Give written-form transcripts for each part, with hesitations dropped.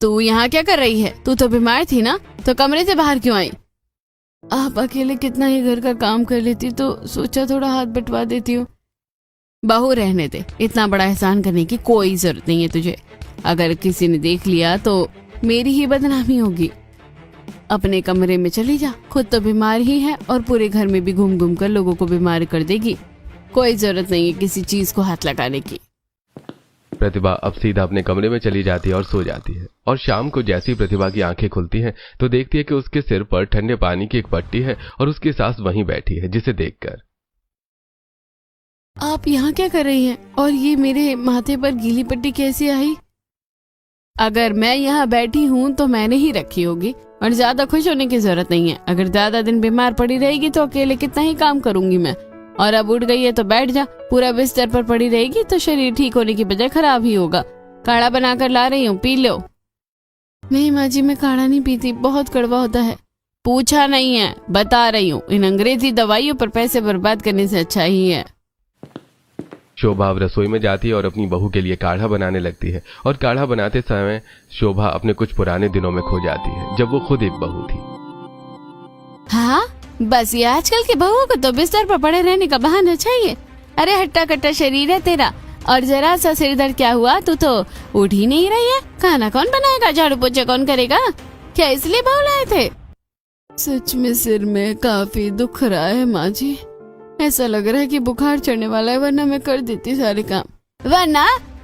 तू यहाँ क्या कर रही है? तू तो बीमार थी ना, तो कमरे से बाहर क्यों आई? आप अकेले कितना ही घर का काम कर लेती, तो सोचा थोड़ा हाथ बंटवा देती हूँ। बहू रहने दे, इतना बड़ा एहसान करने की कोई जरूरत नहीं है तुझे। अगर किसी ने देख लिया तो मेरी ही बदनामी होगी। अपने कमरे में चली जा, खुद तो बीमार ही है और पूरे घर में भी घूम घूम कर लोगों को बीमार कर देगी। कोई जरूरत नहीं है किसी चीज को हाथ लगाने की। प्रतिभा अब सीधा अपने कमरे में चली जाती है और सो जाती है। और शाम को जैसे ही प्रतिभा की आंखें खुलती हैं तो देखती है कि उसके सिर पर ठंडे पानी की एक पट्टी है और उसकी सास वहीं बैठी है, जिसे देखकर आप यहाँ क्या कर रही हैं? और ये मेरे माथे पर गीली पट्टी कैसी आई? अगर मैं यहाँ बैठी हूँ तो मैंने ही रखी होगी और ज्यादा खुश होने की जरूरत नहीं है। अगर ज्यादा दिन बीमार पड़ी रहेगी तो अकेले कितना ही काम करूंगी मैं। और अब उठ गई है तो बैठ जा, पूरा बिस्तर पर पड़ी रहेगी तो शरीर ठीक होने की बजाय खराब ही होगा। काढ़ा बनाकर ला रही हूँ, पी लो। नहीं माँ जी, मैं काढ़ा नहीं पीती, बहुत कड़वा होता है। पूछा नहीं है, बता रही हूँ। इन अंग्रेजी दवाइयों पर पैसे बर्बाद करने से अच्छा ही है। शोभा अब रसोई में जाती है और अपनी बहू के लिए काढ़ा बनाने लगती है। और काढ़ा बनाते समय शोभा अपने कुछ पुराने दिनों में खो जाती है, जब वो खुद एक बहू थी। हाँ, बस ये आजकल की बहू को तो बिस्तर पर पड़े रहने का बहाना चाहिए। अरे हट्टा कट्टा शरीर है तेरा, और जरा सा सिर दर्द क्या हुआ? तू तो उठ ही नहीं रही है। खाना कौन बनाएगा? झाड़ू पोछा कौन करेगा? क्या इसलिए बहू लाए थे? सच में सिर में काफी दुख रहा है माँ जी। ऐसा लग रहा है कि बुखार चढ़ने वाला है, वरना मैं कर देती सारे काम।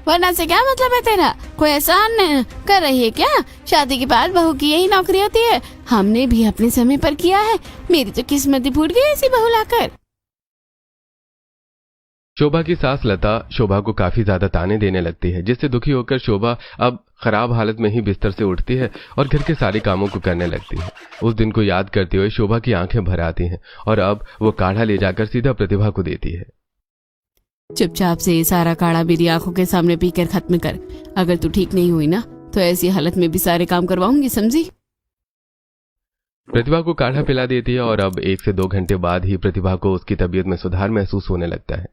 वरना से क्या मतलब है तेरा? कोई एहसान कर रही है क्या? शादी के बाद बहू की यही नौकरी होती है। हमने भी अपने समय पर किया है। मेरी तो किस्मत ही फूट गई ऐसी बहू लाकर। शोभा की सास लता शोभा को काफी ज्यादा ताने देने लगती है, जिससे दुखी होकर शोभा अब खराब हालत में ही बिस्तर से उठती है और घर के सारे कामों को करने लगती है। उस दिन को याद करते हुए शोभा की आंखें भर आती हैं और अब वो काढ़ा ले जाकर सीधा प्रतिभा को देती है। चुपचाप से ये सारा काढ़ा मेरी आंखों के सामने पीकर खत्म कर। अगर तू ठीक नहीं हुई ना तो ऐसी हालत में भी सारे काम करवाऊंगी, समझी? प्रतिभा को काढ़ा पिला देती है और अब 1 से 2 घंटे बाद ही प्रतिभा को उसकी तबीयत में सुधार महसूस होने लगता है।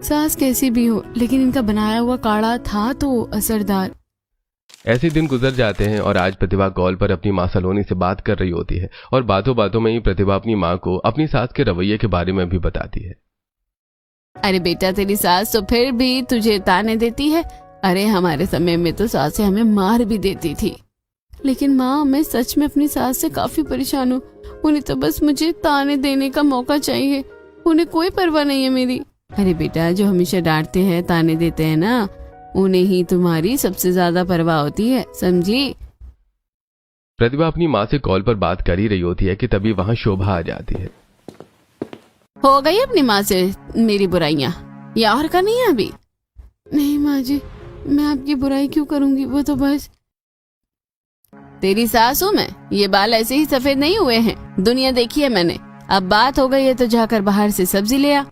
सास कैसी भी हो, लेकिन इनका बनाया हुआ काढ़ा था तो असरदार। ऐसे दिन गुजर जाते हैं और आज प्रतिभा कॉल पर अपनी माँ सलोनी से बात कर रही होती है और बातों बातों में ही प्रतिभा अपनी माँ को अपनी सास के रवैये के बारे में भी बताती है। अरे बेटा, तेरी सास तो फिर भी तुझे ताने देती है। अरे हमारे समय में तो सासें हमें मार भी देती थी। लेकिन माँ, मैं सच में अपनी सास से काफी परेशान हूँ। उन्हें तो बस मुझे ताने देने का मौका चाहिए, उन्हें कोई परवाह नहीं है मेरी। अरे बेटा, जो हमेशा डांटते हैं, ताने देते हैं ना, उन्हें ही तुम्हारी सबसे ज्यादा परवाह होती है, समझी? प्रतिभा अपनी माँ से कॉल पर बात कर ही रही होती है कि तभी वहाँ शोभा आ जाती है। हो गई अपनी माँ से मेरी बुराइयाँ, या और करनी है अभी? नहीं माँ जी, मैं आपकी बुराई क्यों करूंगी? वो तो बस तेरी सास हूँ मैं। ये बाल ऐसे ही सफेद नहीं हुए हैं, दुनिया देखी है मैंने। अब बात हो गई है तो जाकर बाहर से सब्जी ले आ।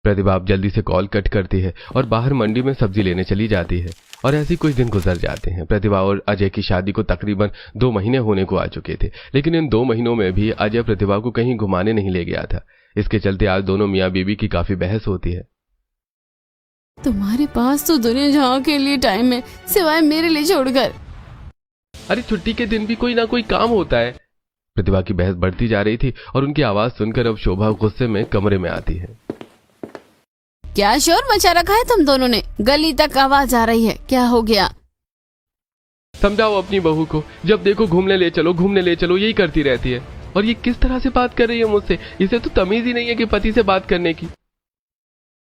प्रतिभा अब जल्दी से कॉल कट करती है और बाहर मंडी में सब्जी लेने चली जाती है। और ऐसे कुछ दिन गुजर जाते हैं। प्रतिभा और अजय की शादी को तकरीबन 2 महीने होने को आ चुके थे, लेकिन इन 2 महीनों में भी अजय प्रतिभा को कहीं घुमाने नहीं ले गया था। इसके चलते आज दोनों मियाँ बीवी की काफी बहस होती है। तुम्हारे पास तो दुनिया जहाँ के लिए टाइम है, सिवाय मेरे लिए छोड़कर। अरे छुट्टी के दिन भी कोई ना कोई काम होता है। प्रतिभा की बहस बढ़ती जा रही थी और उनकी आवाज सुनकर अब शोभा गुस्से में कमरे में आती है। क्या शोर मचा रखा है तुम दोनों ने? गली तक आवाज आ रही है, क्या हो गया? समझाओ अपनी बहू को, जब देखो घूमने ले चलो यही करती रहती है। और ये किस तरह से बात कर रही है मुझसे? इसे तो तमीज ही नहीं है कि पति से बात करने की।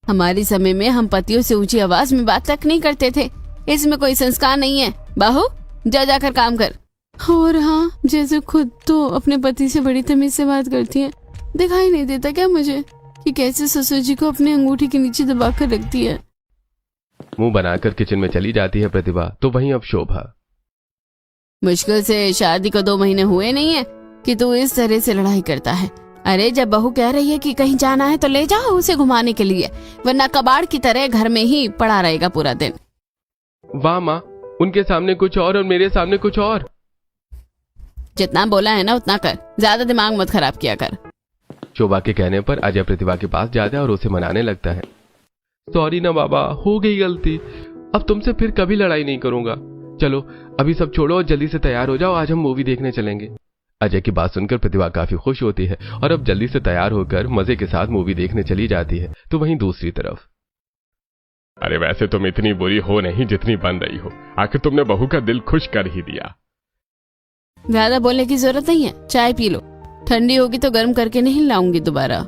हमारे समय में हम पतियों से ऊंची आवाज में बात तक नहीं करते थे। इसमें कोई संस्कार नहीं है। बहू, जाकर काम कर। और हाँ, जैसे खुद तो अपने पति से बड़ी तमीज से बात करती है। दिखाई नहीं देता क्या मुझे कि कैसे ससुर जी को अपने अंगूठी के नीचे दबा कर रखती है? मुंह बनाकर किचन में चली जाती है प्रतिभा। तो वहीं अब शोभा। मुश्किल से शादी को 2 महीने हुए नहीं है कि तू इस तरह से लड़ाई करता है। अरे जब बहू कह रही है कि कहीं जाना है तो ले जाओ उसे घुमाने के लिए, वरना कबाड़ की तरह घर में ही पड़ा रहेगा पूरा दिन। वाह माँ, उनके सामने कुछ और मेरे सामने कुछ और। जितना बोला है ना उतना कर, ज्यादा दिमाग मत खराब किया कर। शोभा के कहने पर अजय प्रतिभा के पास जाता है और उसे मनाने लगता है। सॉरी ना बाबा, हो गई गलती, अब तुमसे फिर कभी लड़ाई नहीं करूंगा। चलो अभी सब छोड़ो और जल्दी से तैयार हो जाओ, आज हम मूवी देखने चलेंगे। अजय की बात सुनकर प्रतिभा काफी खुश होती है और अब जल्दी से तैयार होकर मजे के साथ मूवी देखने चली जाती है। तो वहीं दूसरी तरफ, अरे वैसे तुम इतनी बुरी हो नहीं जितनी बन रही हो, आखिर तुमने बहू का दिल खुश कर ही दिया। ज्यादा बोलने की जरूरत नहीं है, चाय पी लो, ठंडी होगी तो गर्म करके नहीं लाऊंगी दोबारा।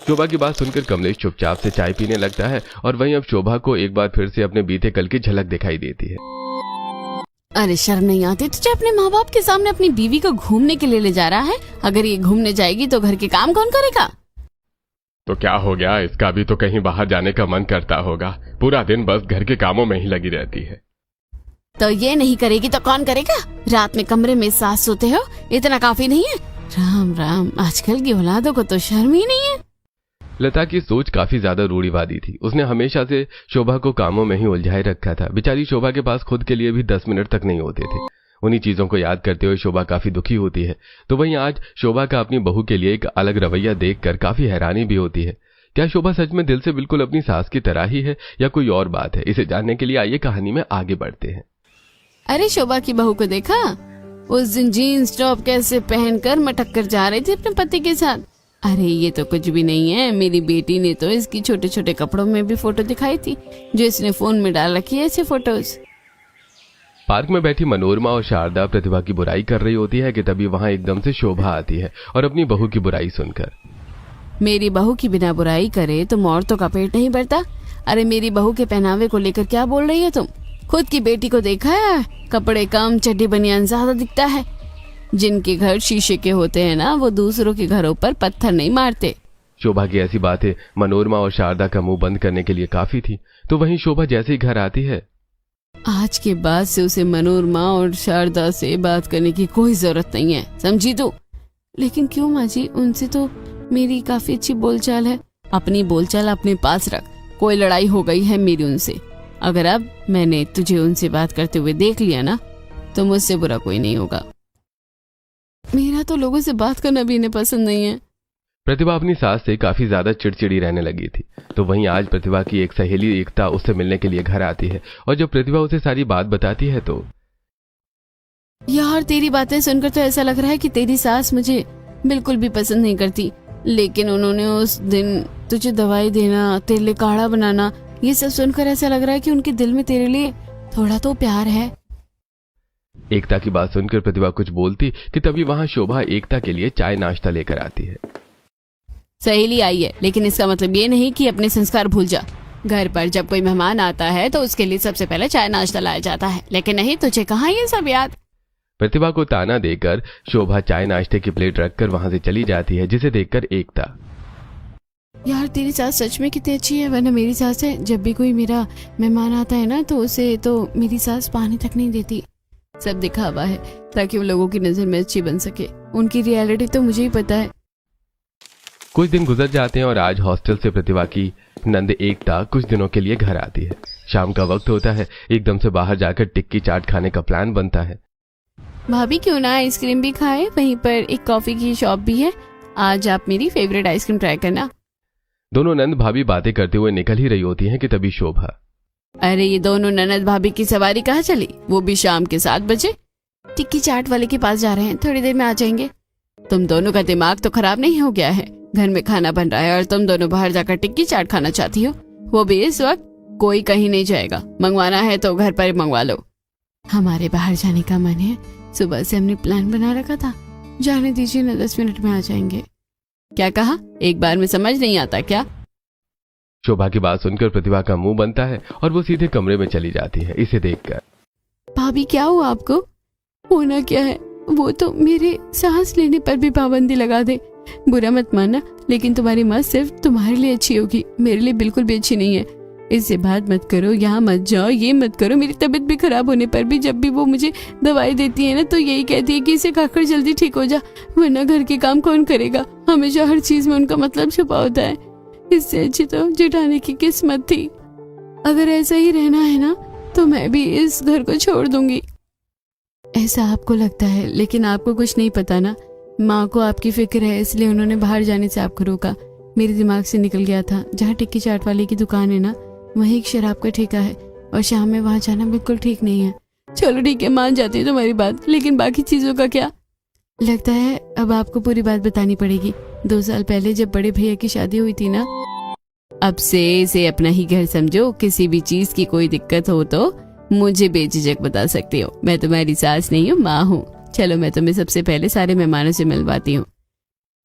शोभा की बात सुनकर कमलेश चुपचाप से चाय पीने लगता है और वहीं अब शोभा को एक बार फिर से अपने बीते कल की झलक दिखाई देती है। अरे शर्म नहीं आती तुझे? अपने माँ बाप के सामने अपनी बीवी को घूमने के लिए ले जा रहा है। अगर ये घूमने जाएगी तो घर के काम कौन करेगा? तो क्या हो गया, इसका भी तो कहीं बाहर जाने का मन करता होगा, पूरा दिन बस घर के कामों में ही लगी रहती है। तो ये नहीं करेगी तो कौन करेगा? रात में कमरे में साथ सोते हो, इतना काफी नहीं है? राम राम, आजकल की औलादों को तो शर्म ही नहीं है। लता की सोच काफी ज्यादा रूढ़िवादी थी। उसने हमेशा से शोभा को कामों में ही उलझाए रखा था। बेचारी शोभा के पास खुद के लिए भी 10 मिनट तक नहीं होते थे। उन्हीं चीजों को याद करते हुए शोभा काफी दुखी होती है। तो वहीं आज शोभा का अपनी बहू के लिए एक अलग रवैया देखकर काफी हैरानी भी होती है। क्या शोभा सच में दिल से बिल्कुल अपनी सास की तरह ही है या कोई और बात है? इसे जानने के लिए आइए कहानी में आगे बढ़ते हैं। अरे शोभा की बहू को देखा? उस दिन जीन्स टॉप कैसे पहनकर मटक कर जा रही थी अपने पति के साथ। अरे ये तो कुछ भी नहीं है, मेरी बेटी ने तो इसकी छोटे छोटे कपड़ों में भी फोटो दिखाई थी जो इसने फोन में डाल रखी है ऐसे फोटोज। पार्क में बैठी मनोरमा और शारदा प्रतिभा की बुराई कर रही होती है कि तभी वहां एकदम से शोभा आती है और अपनी बहू की बुराई सुनकर, मेरी बहू की बिना बुराई करे तुम औरतों का पेट नहीं भरता। अरे मेरी बहू के पहनावे को लेकर क्या बोल रही हो तुम? खुद की बेटी को देखा है? कपड़े कम, चड्डी बनियान ज्यादा दिखता है। जिनके घर शीशे के होते हैं ना, वो दूसरों के घरों पर पत्थर नहीं मारते। शोभा की ऐसी बातें मनोरमा और शारदा का मुंह बंद करने के लिए काफी थी। तो वहीं शोभा जैसे ही घर आती है, आज के बाद से उसे मनोरमा और शारदा से बात करने की कोई जरूरत नहीं है, समझी तू? लेकिन क्यों माँ जी, उनसे तो मेरी काफी अच्छी बोलचाल है। अपनी बोलचाल अपने पास रख। कोई लड़ाई हो गई है मेरी उनसे, अगर अब मैंने तुझे उनसे बात करते हुए देख लिया ना, तो मुझसे बुरा कोई नहीं होगा। मेरा तो लोगों से बात करना भी इन्हें पसंद नहीं है। प्रतिभा अपनी सास से काफी ज्यादा चिड़चिड़ी रहने लगी थी। तो वहीं आज प्रतिभा की एक सहेली एकता उससे मिलने के लिए घर आती है और जब प्रतिभा उसे सारी बात बताती है तो, यार तेरी बातें सुनकर तो ऐसा लग रहा है कि तेरी सास मुझे बिल्कुल भी पसंद नहीं करती। लेकिन उन्होंने उस दिन तुझे दवाई देना, तेरे लिए काढ़ा बनाना, ये सब सुनकर ऐसा लग रहा है कि उनके दिल में तेरे लिए थोड़ा तो प्यार है। एकता की बात सुनकर प्रतिभा कुछ बोलती कि तभी वहां शोभा एकता के लिए चाय नाश्ता लेकर आती है। सहेली आई है, लेकिन इसका मतलब ये नहीं कि अपने संस्कार भूल जा। घर पर जब कोई मेहमान आता है तो उसके लिए सबसे पहले चाय नाश्ता लाया जाता है, लेकिन नहीं, तुझे कहाँ ये सब याद? प्रतिभा को ताना देकर शोभा चाय नाश्ते की प्लेट रखकर वहां से चली जाती है, जिसे देखकर एकता, यार तेरी सास सच में कितनी अच्छी है, वरना मेरी सास है, जब भी कोई मेरा मेहमान आता है ना तो उसे तो मेरी सास पानी तक नहीं देती। सब दिखावा है ताकि वो लोगों की नजर में अच्छी बन सके। उनकी रियलिटी तो मुझे ही पता है। कुछ दिन गुजर जाते हैं और आज हॉस्टल से प्रतिभा की नंद एकता कुछ दिनों के लिए घर आती है। शाम का वक्त होता है, एकदम से बाहर जाकर टिक्की चाट खाने का प्लान बनता है। भाभी क्यों ना आइसक्रीम भी खाए, वहीं पर एक कॉफी की शॉप भी है, आज आप मेरी फेवरेट आइसक्रीम ट्राई करना। दोनों नंद भाभी बातें करते हुए निकल ही रही होती हैं कि तभी शोभा, अरे ये दोनों ननद भाभी की सवारी कहाँ चली? वो भी शाम के 7 बजे टिक्की चाट वाले के पास जा रहे हैं, थोड़ी देर में आ जाएंगे। तुम दोनों का दिमाग तो खराब नहीं हो गया है? घर में खाना बन रहा है और तुम दोनों बाहर जाकर टिक्की चाट खाना चाहती हो, वो भी इस वक्त? कोई कहीं नहीं जाएगा, मंगवाना है तो घर पर मंगवा लो। हमारे बाहर जाने का मन है, सुबह से हमने प्लान बना रखा था, जाने दीजिए ना, 10 मिनट में आ जाएंगे। क्या कहा? एक बार में समझ नहीं आता क्या? शोभा की बात सुनकर प्रतिभा का मुंह बनता है और वो सीधे कमरे में चली जाती है। इसे देखकर, भाभी क्या हुआ आपको? होना क्या है? वो तो मेरे सांस लेने पर भी पाबंदी लगा दे। बुरा मत मानना, लेकिन तुम्हारी माँ सिर्फ तुम्हारे लिए अच्छी होगी, मेरे लिए बिल्कुल भी अच्छी नहीं है। इससे बात मत करो, यहाँ मत जाओ, ये मत करो। मेरी तबीयत भी खराब होने पर भी जब भी वो मुझे दवाई देती है ना, तो यही कहती है कि इसे खाकर जल्दी ठीक हो जा, वरना घर के काम कौन करेगा। हमेशा हर चीज में उनका मतलब छुपा होता है। इससे अच्छी तो जुटाने की किस्मत थी। अगर ऐसा ही रहना है ना, तो मैं भी इस घर को छोड़ दूंगी। ऐसा आपको लगता है, लेकिन आपको कुछ नहीं पता ना। माँ को आपकी फिक्र है, इसलिए उन्होंने बाहर जाने से आपको रोका। मेरे दिमाग से निकल गया था, जहाँ टिक्की चाट वाले की दुकान है ना, वहीं एक शराब का ठेका है और शाम में वहाँ जाना बिल्कुल ठीक नहीं है। चलो ठीक है, मान जाती हूँ तुम्हारी बात, लेकिन बाकी चीजों का क्या? लगता है अब आपको पूरी बात बतानी पड़ेगी। 2 साल पहले जब बड़े भैया की शादी हुई थी ना, अब से इसे अपना ही घर समझो। किसी भी चीज की कोई दिक्कत हो तो मुझे बेझिझक बता सकते हो। मैं तुम्हारी सास नहीं हूँ, माँ हूँ। चलो मैं तुम्हें सबसे पहले सारे मेहमानों से मिलवाती हूँ।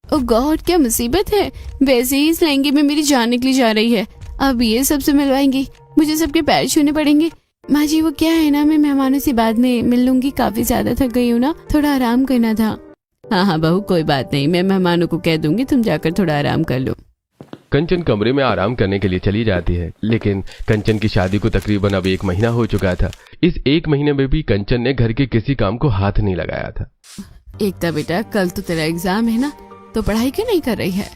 ओह गॉड, क्या मुसीबत है। वैसे ही इस लहंगे में मेरी जान निकली जा रही है, अब ये सबसे मिलवाएंगी, मुझे सबके पैर छूने पड़ेंगे। माँ जी वो क्या है ना, मैं मेहमानों से बाद में मिल लूंगी, काफी ज्यादा थक गई हूँ ना, थोड़ा आराम करना था। हाँ हाँ बहू, कोई बात नहीं, मैं मेहमानों को कह दूंगी, तुम जाकर थोड़ा आराम कर लो। कंचन कमरे में आराम करने के लिए चली जाती है, लेकिन कंचन की शादी को तकरीबन अब 1 महीना हो चुका था। इस 1 महीने में भी कंचन ने घर के किसी काम को हाथ नहीं लगाया था। एकता बेटा, कल तो तेरा एग्जाम है ना, तो पढ़ाई क्यों नहीं कर रही है?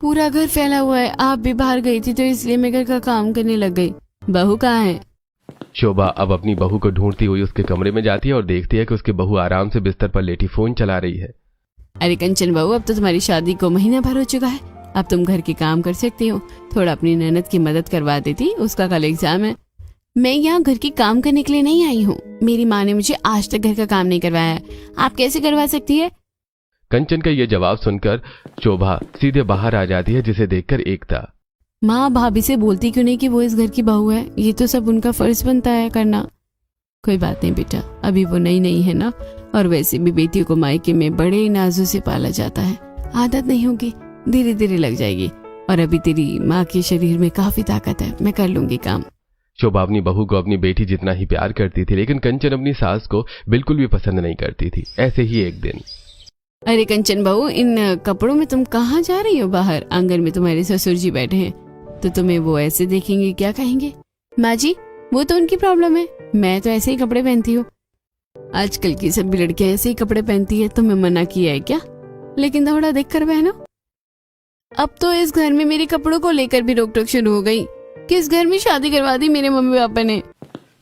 पूरा घर फैला हुआ है, आप भी बाहर गई थी तो इसलिए मैं घर का काम करने लग गई। बहू कहाँ है? शोभा अब अपनी बहू को ढूंढती हुई उसके कमरे में जाती है और देखती है कि उसकी बहू आराम से बिस्तर पर लेटी फोन चला रही है। अरे कंचन बहू, अब तो तुम्हारी शादी को महीना भर हो चुका है, अब तुम घर के काम कर सकती हो। थोड़ा अपनी ननद की मदद करवा देती, उसका कल एग्जाम है। मैं यहाँ घर की काम करने के लिए नहीं आई हूँ, मेरी माँ ने मुझे आज तक घर का काम नहीं करवाया है, आप कैसे करवा सकती है? कंचन का यह जवाब सुनकर शोभा सीधे बाहर आ जाती है, जिसे देखकर एकता, माँ भाभी से बोलती क्यों नहीं कि वो इस घर की बहू है, ये तो सब उनका फर्ज बनता है करना। कोई बात नहीं बेटा, अभी वो नई नई है ना, और वैसे भी बेटियों को मायके में बड़े नाजों से पाला जाता है, आदत नहीं होगी, धीरे धीरे लग जाएगी। और अभी तेरी माँ के शरीर में काफी ताकत है, मैं कर लूंगी काम। शोभा अपनी बहू को अपनी बेटी जितना ही प्यार करती थी, लेकिन कंचन अपनी सास को बिल्कुल भी पसंद नहीं करती थी। ऐसे ही एक दिन, अरे कंचन बहू, इन कपड़ों में तुम कहाँ जा रही हो? बाहर आंगन में तुम्हारे ससुर जी बैठे हैं, तो तुम्हें वो ऐसे देखेंगे, क्या कहेंगे? माँ जी वो तो उनकी प्रॉब्लम है, मैं तो ऐसे ही कपड़े पहनती हूँ। आजकल की सभी लड़कियां ऐसे ही कपड़े पहनती है, तुम्हें मना किया है क्या? लेकिन थोड़ा देख कर पहनो। अब तो इस घर में मेरे कपड़ों को लेकर भी रोक टोक शुरू हो गई। किस घर में शादी करवा दी मेरे मम्मी पापा ने?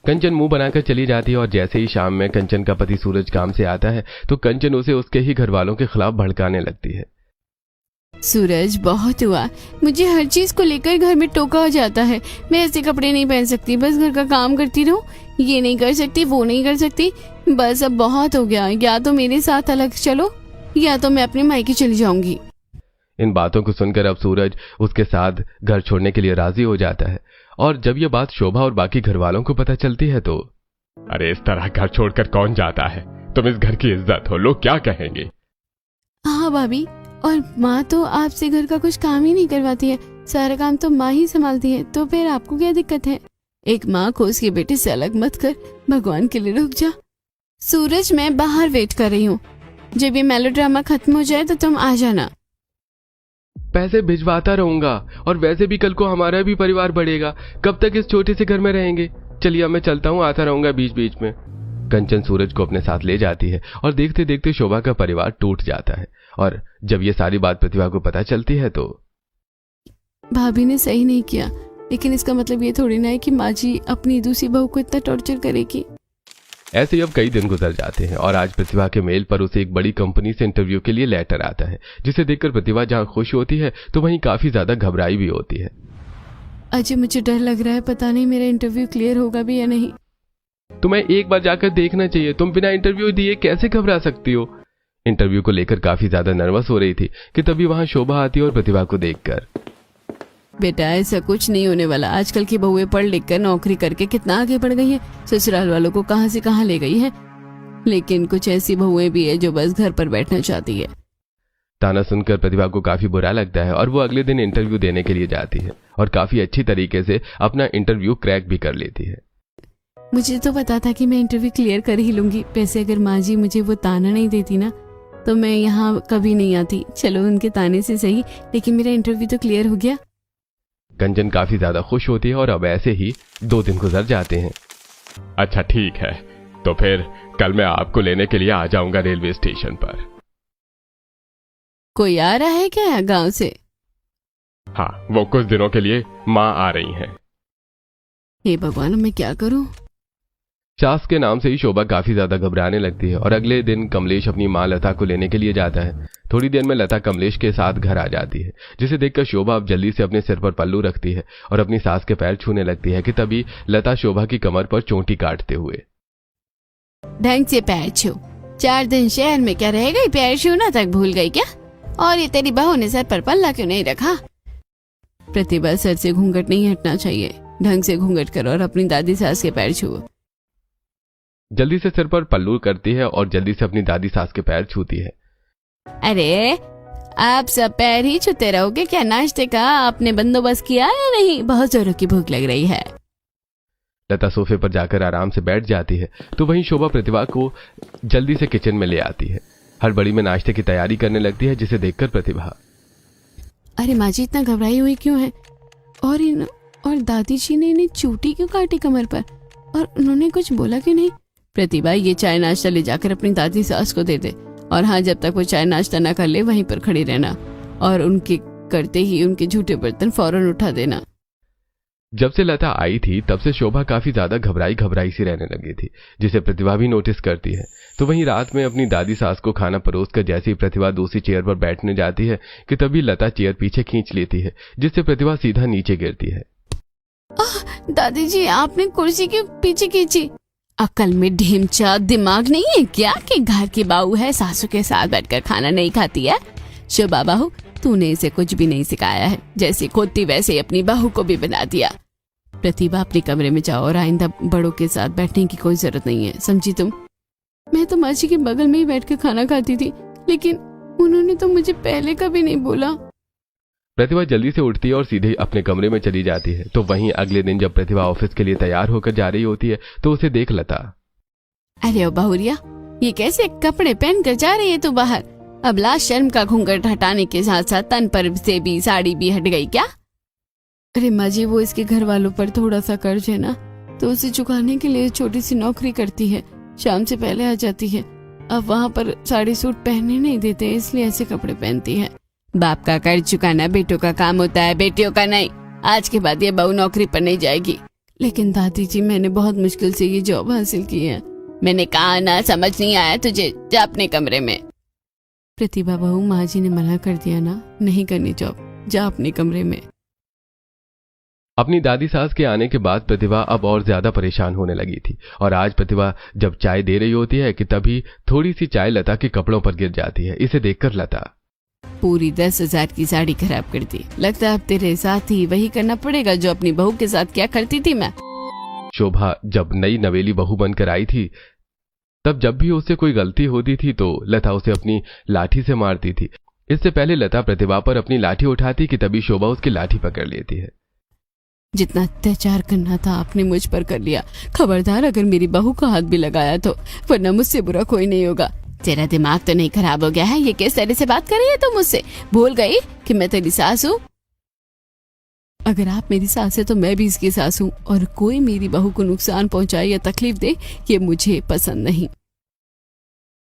कंचन मुंह बनाकर चली जाती है और जैसे ही शाम में कंचन का पति सूरज काम से आता है तो कंचन उसे उसके ही घर वालों के खिलाफ भड़काने लगती है। सूरज बहुत हुआ, मुझे हर चीज को लेकर घर में टोका हो जाता है। मैं ऐसे कपड़े नहीं पहन सकती, बस घर का काम करती रहूं, ये नहीं कर सकती, वो नहीं कर सकती, बस अब बहुत हो गया। या तो मेरे साथ अलग चलो या तो मैं अपने मायके चली जाऊंगी। इन बातों को सुनकर अब सूरज उसके साथ घर छोड़ने के लिए राजी हो जाता है, और जब यह बात शोभा और बाकी घर वालों को पता चलती है तो, अरे इस तरह घर छोड़कर कौन जाता है? तुम इस घर की इज्जत हो, लोग क्या कहेंगे? हाँ भाभी, और माँ तो आपसे घर का कुछ काम ही नहीं करवाती है, सारा काम तो माँ ही संभालती है, तो फिर आपको क्या दिक्कत है? एक माँ को उसके बेटे से अलग मत कर, भगवान के लिए रुक जा। सूरज मैं बाहर वेट कर रही हूँ, जब ये मेलोड्रामा खत्म हो जाए तो तुम आ जाना। पैसे भिजवाता रहूंगा, और वैसे भी कल को हमारा भी परिवार बढ़ेगा, कब तक इस छोटे से घर में रहेंगे? चलिए मैं चलता हूँ, आता रहूंगा बीच बीच में। कंचन सूरज को अपने साथ ले जाती है और देखते देखते शोभा का परिवार टूट जाता है। और जब ये सारी बात प्रतिभा को पता चलती है तो, भाभी ने सही नहीं किया, लेकिन इसका मतलब ये थोड़ी ना है कि माँ जी अपनी दूसरी बहू को इतना टॉर्चर करेगी। ऐसे ही अब कई दिन गुजर जाते हैं और आज प्रतिभा के मेल पर उसे एक बड़ी कंपनी से इंटरव्यू के लिए लेटर आता है, जिसे देखकर प्रतिभा जहां खुश होती है तो वहीं काफी ज्यादा घबराई भी होती है। अजय मुझे डर लग रहा है, पता नहीं मेरा इंटरव्यू क्लियर होगा भी या नहीं। तुम्हें एक बार जाकर देखना चाहिए, तुम बिना इंटरव्यू दिए कैसे घबरा सकती हो? इंटरव्यू को लेकर काफी ज्यादा नर्वस हो रही थी कि तभी वहां शोभा आती है और प्रतिभा को देखकर, बेटा ऐसा कुछ नहीं होने वाला, आजकल की बहुएं पढ़ लिख कर नौकरी करके कितना आगे बढ़ गई है, ससुराल वालों को कहां से कहां ले गई है। लेकिन कुछ ऐसी बहुएं भी है जो बस घर पर बैठना चाहती है। ताना सुनकर प्रतिभा को काफी बुरा लगता है और वो अगले दिन इंटरव्यू देने के लिए जाती है और काफी अच्छी तरीके से अपना इंटरव्यू क्रैक भी कर लेती है। मुझे तो पता था कि मैं इंटरव्यू क्लियर कर ही लूंगी, वैसे अगर माँ जी मुझे वो ताना नहीं देती ना तो मैं यहाँ कभी नहीं आती। चलो उनके ताने से सही, लेकिन मेरा इंटरव्यू तो क्लियर हो गया। कंचन काफी ज्यादा खुश होती है और अब ऐसे ही 2 दिन गुजर जाते हैं। अच्छा ठीक है, तो फिर कल मैं आपको लेने के लिए आ जाऊंगा रेलवे स्टेशन पर। कोई आ रहा है क्या गांव से? हाँ, वो कुछ दिनों के लिए माँ आ रही हैं। हे भगवान, मैं क्या करूं? सास के नाम से ही शोभा काफी ज्यादा घबराने लगती है और अगले दिन कमलेश अपनी माँ लता को लेने के लिए जाता है। थोड़ी देर में लता कमलेश के साथ घर आ जाती है, जिसे देखकर शोभा अब जल्दी से अपने सिर पर पल्लू रखती है और अपनी सास के पैर छूने लगती है कि तभी लता शोभा की कमर पर चोटी काटते हुए, ढंग से पैर छू। 4 दिन शहर में क्या रह गई, पैर छूना तक भूल गई क्या? और ये तेरी बहू ने सर पर पल्ला क्यों नहीं रखा? प्रतिभा, सर से घूंघट नहीं हटना चाहिए, ढंग से घूंघट करो और अपनी दादी सास के पैर छुओ। जल्दी से सिर पर पल्लू करती है और जल्दी से अपनी दादी सास के पैर छूती है। अरे आप सब पैर ही छूते रहोगे क्या? नाश्ते का आपने बंदोबस्त किया या नहीं? बहुत जोरों की भूख लग रही है। लता सोफे पर जाकर आराम से बैठ जाती है तो वहीं शोभा प्रतिभा को जल्दी से किचन में ले आती है। हड़बड़ी में नाश्ते की तैयारी करने लगती है, जिसे देखकर प्रतिभा, अरे माँ जी इतना घबराई हुई क्यों है? और दादी जी ने इन्हें चूटी क्यों काटी कमर पर? और उन्होंने कुछ बोला क्यों नहीं? प्रतिभा, ये चाय नाश्ता ले जाकर अपनी दादी सास को दे दे, और हाँ, जब तक वो चाय नाश्ता ना कर ले वहीं पर खड़ी रहना, और उनके करते ही उनके झूठे बर्तन फौरन उठा देना। जब से लता आई थी तब से शोभा काफी ज्यादा घबराई सी रहने लगी थी, जिसे प्रतिभा भी नोटिस करती है। तो वहीं रात में अपनी दादी सास को खाना परोसकर जैसे ही प्रतिभा दूसरी चेयर पर बैठने जाती है कि तभी लता चेयर पीछे खींच लेती है, जिससे प्रतिभा सीधा नीचे गिरती है। दादी जी, आपने कुर्सी क्यों पीछे खींची? अकल में ढेमचा दिमाग नहीं है क्या कि घर की बहू है, सासू के साथ बैठकर खाना नहीं खाती है? शोभा बहू, तूने इसे कुछ भी नहीं सिखाया है, जैसे खोती वैसे ही अपनी बहू को भी बना दिया। प्रतिभा, अपने कमरे में जाओ और आइंदा बड़ों के साथ बैठने की कोई जरूरत नहीं है, समझी तुम? मैं तो माँ जी के बगल में ही बैठकर खाना खाती थी, लेकिन उन्होंने तो मुझे पहले कभी नहीं बोला। प्रतिभा जल्दी से उठती है और सीधे अपने कमरे में चली जाती है। तो वहीं अगले दिन जब प्रतिभा ऑफिस के लिए तैयार होकर जा रही होती है तो उसे देख लता, अरे ओ बहुरिया, ये कैसे कपड़े पहन कर जा रही है तू बाहर? अब लाज शर्म का घूंघट हटाने के साथ साथ तन पर से भी साड़ी भी हट गई क्या? अरे माँ जी, वो इसके घर वालों पर थोड़ा सा कर्ज है ना, तो उसे चुकाने के लिए छोटी सी नौकरी करती है, शाम से पहले आ जाती है। अब वहाँ पर साड़ी सूट पहनने नहीं देते, इसलिए ऐसे कपड़े पहनती है। बाप का कर्ज चुकाना बेटों का काम होता है, बेटियों का नहीं। आज के बाद ये बहू नौकरी पर नहीं जाएगी। लेकिन दादी जी, मैंने बहुत मुश्किल से ये जॉब हासिल की है। मैंने कहा ना, समझ नहीं आया तुझे? जा अपने कमरे में। प्रतिभा बहू, माँ जी ने मना कर दिया ना, नहीं करनी जॉब, जा अपने कमरे में। अपनी दादी सास के आने के बाद प्रतिभा अब और ज्यादा परेशान होने लगी थी, और आज प्रतिभा जब चाय दे रही होती है कि तभी थोड़ी सी चाय लता के कपड़ों पर गिर जाती है। इसे देखकर लता, पूरी 10,000 की साड़ी खराब कर दी। लगता है अब तेरे साथ ही वही करना पड़ेगा जो अपनी बहू के साथ क्या करती थी मैं। शोभा जब नई नवेली बहू बनकर आई थी तब जब भी उससे कोई गलती होती थी तो लता उसे अपनी लाठी से मारती थी। इससे पहले लता प्रतिभा पर अपनी लाठी उठाती कि तभी शोभा उसकी लाठी पकड़ लेती है। जितना अत्याचार करना था आपने मुझ पर कर लिया। खबरदार अगर मेरी बहू का हाथ भी लगाया तो, वरना मुझसे बुरा कोई नहीं होगा। तेरा दिमाग तो नहीं खराब हो गया है? ये किस तरह से बात कर रही है तुम मुझसे? भूल गई कि मैं तेरी सास हूँ? अगर आप मेरी सास है तो मैं भी इसकी सास हूँ, और कोई मेरी बहू को नुकसान पहुंचाए या तकलीफ दे ये मुझे पसंद नहीं।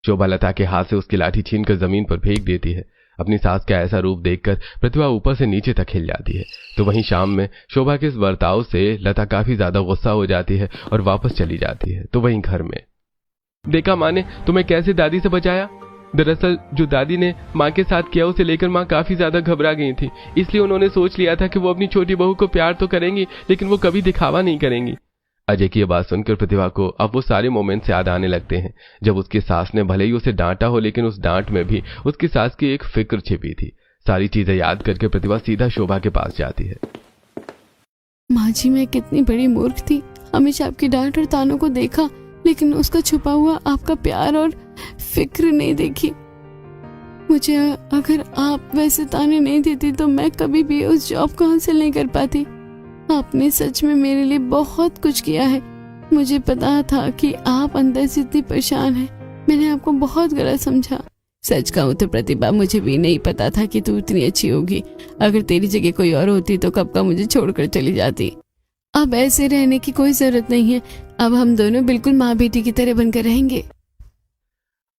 शोभा लता के हाथ से उसकी लाठी छीनकर जमीन पर फेंक देती है। अपनी सास का ऐसा रूप देखकर प्रतिभा ऊपर से नीचे तक हिल जाती है। तो वहीं शाम में शोभा के इस बर्ताव से लता काफी ज्यादा गुस्सा हो जाती है और वापस चली जाती है। तो वहीं घर में, देखा माँ ने तुम्हें कैसे दादी से बचाया? दरअसल जो दादी ने माँ के साथ किया उसे लेकर माँ काफी ज्यादा घबरा गई थी, इसलिए उन्होंने सोच लिया था कि वो अपनी छोटी बहू को प्यार तो करेंगी लेकिन वो कभी दिखावा नहीं करेंगी। अजय की यह बात सुनकर प्रतिभा को अब वो सारे मोमेंट्स याद आने लगते हैं जब उसकी सास ने भले ही उसे डांटा हो, लेकिन उस डांट में भी उसकी सास की एक फिक्र छिपी थी। सारी चीजें याद करके प्रतिभा सीधा शोभा के पास जाती है। माँ जी, मैं कितनी बड़ी मूर्ख थी। हमेशा आपकी डांट और तानों को देखा, लेकिन उसका छुपा हुआ आपका प्यार और फिक्र नहीं देखी। मुझे अगर आप वैसे ताने नहीं देती तो मैं कभी भी उस जॉब को हासिल नहीं कर पाती। आपने सच में मेरे लिए बहुत कुछ किया है। मुझे पता था कि आप अंदर से इतनी परेशान हैं। मैंने आपको बहुत गलत समझा। सच कहूँ तो प्रतिभा, मुझे भी नहीं पता था कि तू इतनी अच्छी होगी। अगर तेरी जगह कोई और होती तो कब का मुझे छोड़कर चली जाती। अब ऐसे रहने की कोई जरूरत नहीं है। अब हम दोनों बिल्कुल माँ बेटी की तरह बनकर रहेंगे।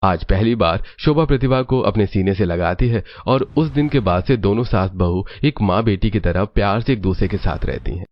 आज पहली बार शोभा प्रतिभा को अपने सीने से लगाती है और उस दिन के बाद से दोनों सास बहू एक माँ बेटी की तरह प्यार से एक दूसरे के साथ रहती हैं।